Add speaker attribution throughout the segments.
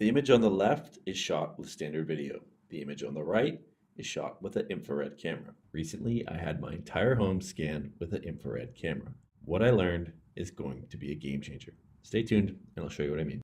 Speaker 1: The image on the left is shot with standard video. The image on the right is shot with an infrared camera. Recently, I had my entire home scanned with an infrared camera. What I learned is going to be a game changer. Stay tuned and I'll show you what I mean.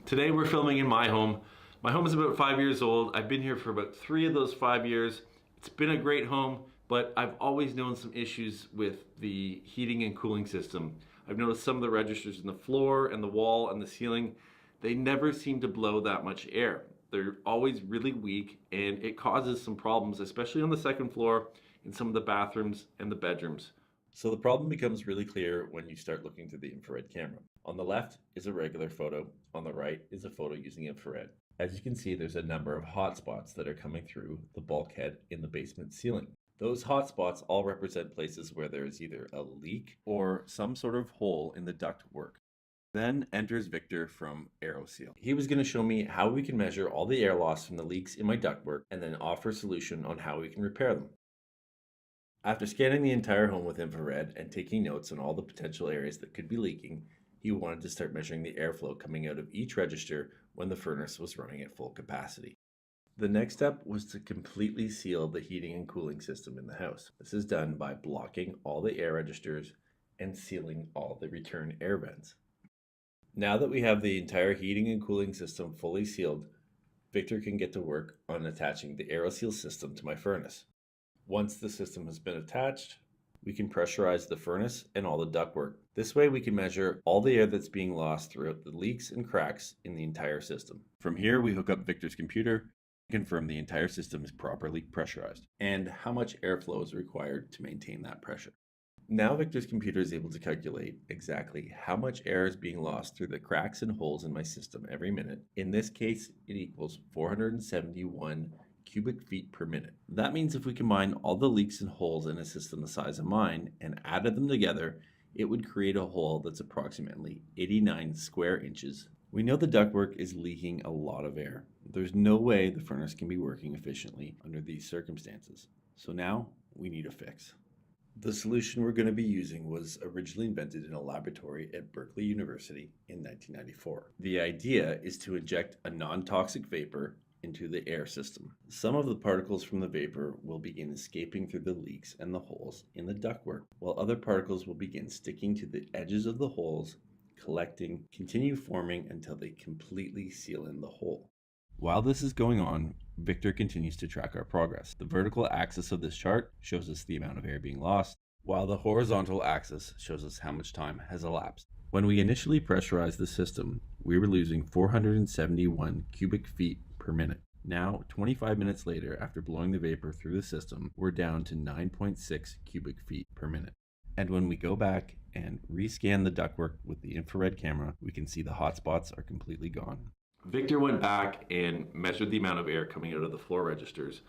Speaker 1: Today we're filming in my home. My home is about 5 years old. I've been here for about 3 of those 5 years. It's been a great home, but I've always known some issues with the heating and cooling system. I've noticed some of the registers in the floor and the wall and the ceiling, they never seem to blow that much air. They're always really weak and it causes some problems, especially on the second floor in some of the bathrooms and the bedrooms. So the problem becomes really clear when you start looking through the infrared camera. On the left is a regular photo, on the right is a photo using infrared. As you can see, there's a number of hotspots that are coming through the bulkhead in the basement ceiling. Those hotspots all represent places where there is either a leak or some sort of hole in the ductwork. Then enters Victor from AEROSEAL. He was going to show me how we can measure all the air loss from the leaks in my ductwork and then offer a solution on how we can repair them. After scanning the entire home with infrared and taking notes on all the potential areas that could be leaking, he wanted to start measuring the airflow coming out of each register when the furnace was running at full capacity. The next step was to completely seal the heating and cooling system in the house. This is done by blocking all the air registers and sealing all the return air vents. Now that we have the entire heating and cooling system fully sealed, Victor can get to work on attaching the AEROSEAL system to my furnace. Once the system has been attached, we can pressurize the furnace and all the ductwork. This way we can measure all the air that's being lost throughout the leaks and cracks in the entire system. From here, we hook up Victor's computer and confirm the entire system is properly pressurized and how much airflow is required to maintain that pressure. Now Victor's computer is able to calculate exactly how much air is being lost through the cracks and holes in my system every minute. In this case, it equals 471 cubic feet per minute. That means if we combine all the leaks and holes in a system the size of mine and added them together, it would create a hole that's approximately 89 square inches. We know the ductwork is leaking a lot of air. There's no way the furnace can be working efficiently under these circumstances. So now we need a fix. The solution we're going to be using was originally invented in a laboratory at Berkeley University in 1994. The idea is to inject a non-toxic vapor into the air system. Some of the particles from the vapor will begin escaping through the leaks and the holes in the ductwork, while other particles will begin sticking to the edges of the holes, collecting, continue forming until they completely seal in the hole. While this is going on, Victor continues to track our progress. The vertical axis of this chart shows us the amount of air being lost, while the horizontal axis shows us how much time has elapsed. When we initially pressurized the system, we were losing 471 cubic feet per minute. Now, 25 minutes later, after blowing the vapor through the system, we're down to 9.6 cubic feet per minute. And when we go back and rescan the ductwork with the infrared camera, we can see the hotspots are completely gone. Victor went back and measured the amount of air coming out of the floor registers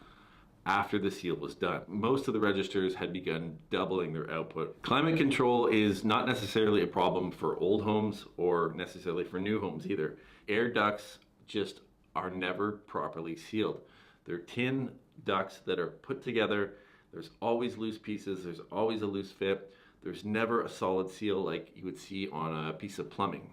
Speaker 1: after the seal was done. Most of the registers had begun doubling their output. Climate control is not necessarily a problem for old homes or necessarily for new homes either. Air ducts just are never properly sealed. They're tin ducts that are put together. There's always loose pieces. There's always a loose fit. There's never a solid seal like you would see on a piece of plumbing.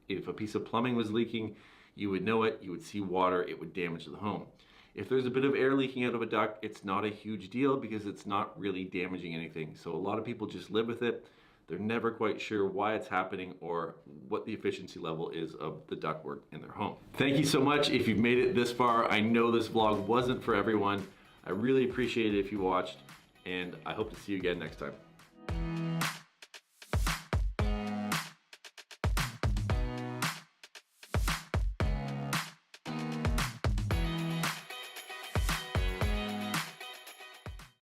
Speaker 1: If a piece of plumbing was leaking, you would know it. You would see water. It would damage the home. If there's a bit of air leaking out of a duct, it's not a huge deal because it's not really damaging anything. So a lot of people just live with it. They're never quite sure why it's happening or what the efficiency level is of the ductwork in their home. Thank you so much if you've made it this far. I know this vlog wasn't for everyone. I really appreciate it if you watched, and I hope to see you again next time.